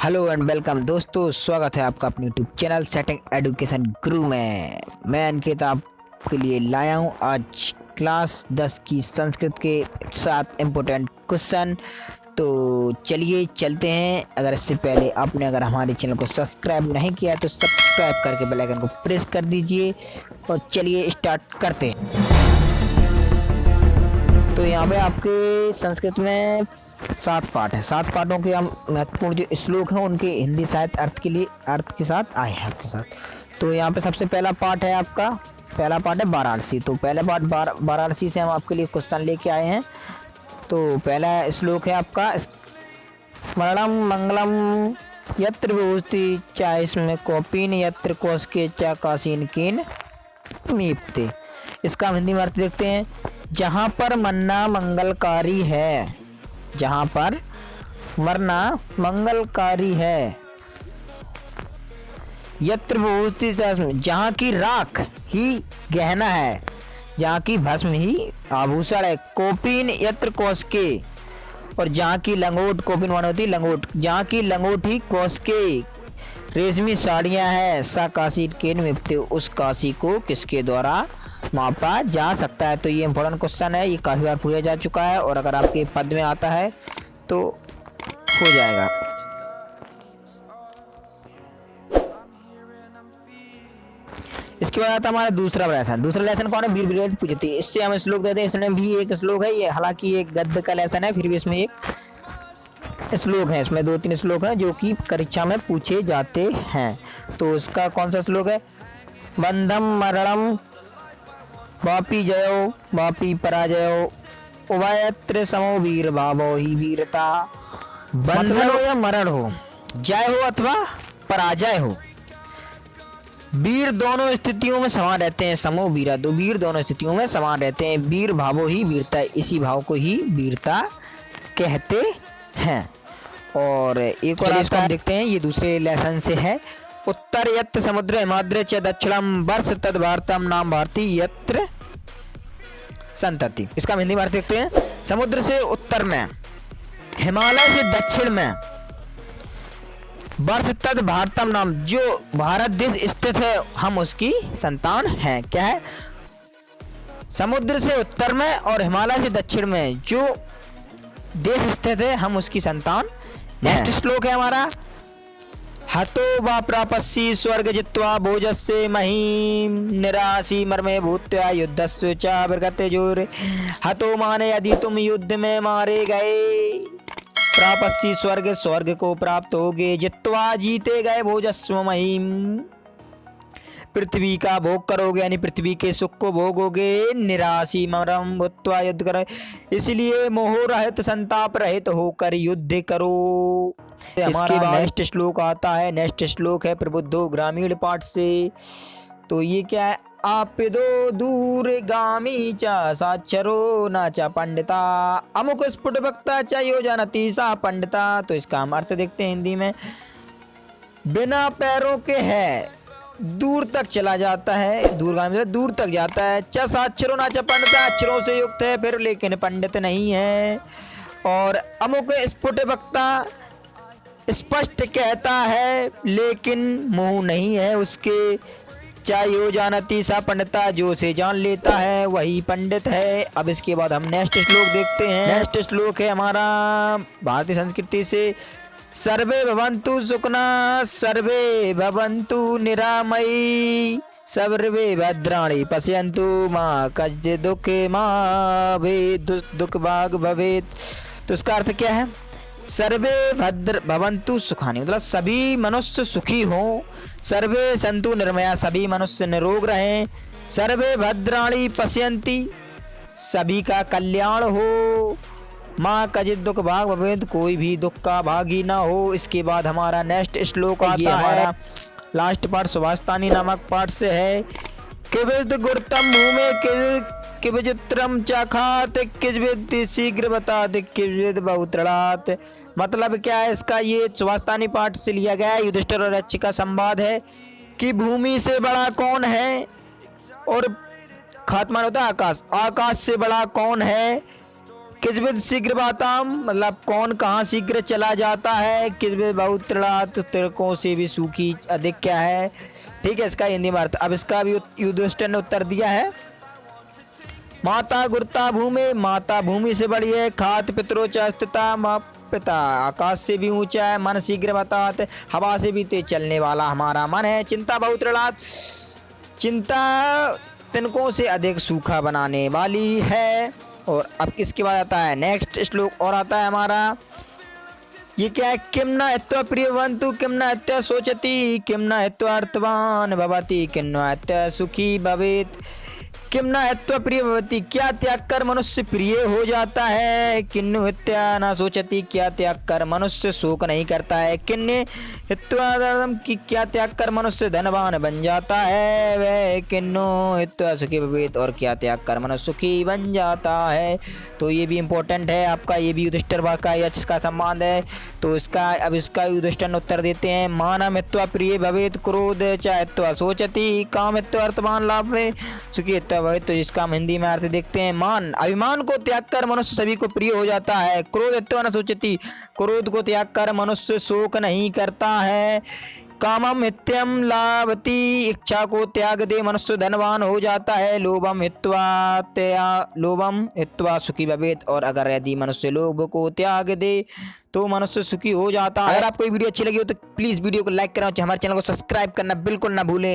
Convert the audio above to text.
Hello and welcome दोस्तों, स्वागत है आपका अपने यूट्यूब चैनल सेटिंग एजुकेशन गुरु में। मैं अंकित आपके लिए लाया हूँ आज क्लास 10 की संस्कृत के 7 इम्पोर्टेंट क्वेश्चन। तो चलिए चलते हैं। इससे पहले आपने हमारे चैनल को सब्सक्राइब नहीं किया तो सब्सक्राइब करके बेल आइकन को प्रेस कर दीजिए और चलिए स्टार्ट करते हैं। तो यहाँ पे आपके संस्कृत में 7 पाठ है। 7 पाठों के हम महत्वपूर्ण जो श्लोक हैं उनके हिंदी साहित्य अर्थ के साथ आए हैं आपके साथ। तो यहाँ पे सबसे पहला पाठ है पहला पाठ है वाराणसी। तो पहला पाठ वाराणसी से हम आपके लिए क्वेश्चन लेके आए हैं। तो पहला श्लोक है आपका स्मरणम मंगलम यत्र विभूति चा इसमें कौपीन यत्र कौशके चा कासीन कीन मीपते। इसका हिंदी में अर्थ देखते हैं। जहाँ पर मरना मंगलकारी है, जहाँ पर मरना मंगलकारी है, यत्र विभूति जहाँ की राख ही गहना है, जहाँ की भस्म ही आभूषण है, कौपीन यत्र कौशके, और जहाँ की लंगोट, कौपीन माने होती लंगोट, जहाँ की लंगोट ही कौशके रेशमी साड़ियाँ हैं, सा काशी केन मिपते, उस काशी को किसके द्वारा मापा जा सकता है। तो ये इंपॉर्टेंट क्वेश्चन है, ये काफ़ी बार पूछा जा चुका है और अगर आपके पद में आता है तो हो जाएगा। इसके बाद आता है हमारा दूसरा लेसन कौन है? वीर विरेत पूजती। इससे हम श्लोक देते हैं। इसमें भी एक श्लोक है, ये हालांकि एक गद्य का लेसन है, फिर भी इसमें एक श्लोक है। इसमें 2-3 श्लोक हैं जो कि परीक्षा में पूछे जाते हैं। तो इसका कौन सा श्लोक है? बंधम मरणम वापी जयो वापी पराजयो उभयत्र समो वीर भावो ही वीरता। बंधन हो या मरण हो, जय हो अथवा पराजय हो, वीर दोनों स्थितियों में समान रहते हैं। समो वीरा, दो वीर दोनों स्थितियों में समान रहते हैं। वीर भावो ही वीरता, इसी भाव को ही वीरता कहते हैं। और एक और इसका देखते हैं, ये दूसरे लेसन से है। उत्तर यत्र समुद्र हिमाद्र च दक्षिणम वर्ष तद भारतम नाम भारती यत्र संतति। इसका हिंदी में अर्थ देखते हैं। समुद्र से उत्तर में, हिमालय से दक्षिण में, वर्ष तद भारतम नाम, जो भारत देश स्थित है हम उसकी संतान हैं। क्या है? समुद्र से उत्तर में और हिमालय से दक्षिण में जो देश स्थित है हम उसकी संतान। नेक्स्ट श्लोक है हमारा हतो वा प्रापस्सी स्वर्ग जित्वा भोजस्य महीम निराशी मर्मे भूत्या युद्धस्य च विगते जोर। हतो माने यदि तुम युद्ध में मारे गए, प्रापस्सी स्वर्ग, स्वर्ग को प्राप्त होगे, जित्वा जीते गए, भोजस्व महीम, पृथ्वी का भोग करोगे यानी पृथ्वी के सुख को भोगोगे, निराशी मरम भूत्वा युद्ध करो, इसलिए मोह रहित संताप रहित होकर युद्ध करो। इसके बाद नेक्स्ट श्लोक आता है। नेक्स्ट श्लोक है प्रबुद्धो ग्रामीण पाठ से। तो ये क्या है? आपिदो दूर गामी चा साक्षरो न चा पंडिता अमुक स्फुट वक्ता चा योजनती सा पंडिता। तो इसका हम अर्थ देखते हैं हिंदी में। बिना पैरों के है, दूर तक चला जाता है, दूरगामी मतलब दूर तक जाता है। च साक्षरो ना च पंडिता, अक्षरों से युक्त है फिर लेकिन पंडित नहीं है। और अमुक स्फुट वक्ता, स्पष्ट कहता है लेकिन मुंह नहीं है उसके। चाहे यो जानती सा पंडिता, जो से जान लेता है वही पंडित है। अब इसके बाद हम नेक्स्ट श्लोक देखते हैं। नेक्स्ट श्लोक है हमारा भारतीय संस्कृति से। सर्वे भवन्तु सुखना सर्वे भवन्तु निरामयी सर्वे भद्राणि पश्यन्तु माँ कश्चित् दुःखे माँ भवेत् दुःख भाग भवेत्। तो इसका अर्थ क्या है? सर्वे भद्र भवन्तु सुखानी, मतलब सभी मनुष्य सुखी हों। सर्वे सन्तु निर्मया, सभी मनुष्य निरोग रहें। सर्वे भद्राणि पश्यन्ति, सभी का कल्याण हो। माँ कजित दुख भाग भवेद, कोई भी दुख का भागी ना हो। इसके बाद हमारा नेक्स्ट श्लोक आता है। लास्ट पार्ट सुभाषतानी नामक पाठ से है। किविद गुरुतम भूमे किविचित्रम चखात किजविद शीघ्र बतात किजविद बहुतृणात। मतलब क्या है इसका? ये सुभाषतानी पाठ से लिया गया है। युधिष्ठिर और अच्छी का संवाद है कि भूमि से बड़ा कौन है, और खात्मान होता है आकाश, आकाश से बड़ा कौन है, किसबिद शीघ्र बाताम मतलब कौन कहाँ शीघ्र चला जाता है। किसबिद बहुत तृणात तिलकों से भी सूखी अधिक क्या है। ठीक है, इसका हिंदी में अर्थ। अब इसका भी युधिष्ठिर ने उत्तर दिया है। माता गुरुता भूमि, माता भूमि से बड़ी है। खात पितरोच स्थिता, माँ पिता आकाश से भी ऊंचा है। मन शीघ्र बताते, हवा से भी तेज चलने वाला हमारा मन है। चिंता बहुत तृणात, चिंता तिनकों से अधिक सूखा बनाने वाली है। और अब किसके बाद आता है नेक्स्ट श्लोक और आता है हमारा, ये क्या है। किम न हित्वा प्रियवन्तु किम न हित्वा शोचति किम न हित्वा अर्थवान भवति किम न हित्वा सुखी भवेत्। किम न हित्वा प्रिय भवति, क्या त्याग कर मनुष्य प्रिय हो जाता है। किन्नु हित्वा न शोचति, क्या त्याग कर मनुष्य शोक नहीं करता है। किन्ने हित्वा धर्म की, क्या त्याग कर मनुष्य धनवान बन जाता है। वह किन्नु हित्वा सुखी भवेत्, और क्या त्याग कर मनुष्य सुखी बन जाता है। तो ये भी इम्पोर्टेंट है आपका, ये भी युधिष्ठिर का यश का संबंध है। तो इसका अब इसका युधिष्ठिर ने उत्तर देते हैं। मानम हित्वा प्रिय भवेत्, क्रोध च हित्वा शोचति, काम हित्वा अर्थवान लाभ सुखी हित्वा भवेत्। तो इसका हम हिंदी में अर्थ देखते हैं। मान, अभिमान को त्याग कर मनुष्य सभी को प्रिय हो जाता है। क्रोध हित्वा न शोचति, क्रोध को त्याग कर मनुष्य शोक नहीं करता है। कामम हित्यम लाभति, इच्छा को त्याग दे मनुष्य धनवान हो जाता है। लोभम हित्वा सुखी भवेत्, और अगर यदि मनुष्य लोभ को त्याग दे तो मनुष्य सुखी हो जाता है। अगर आपको ये वीडियो अच्छी लगी हो तो प्लीज़ वीडियो को लाइक करें और हमारे चैनल को सब्सक्राइब करना बिल्कुल ना भूलें।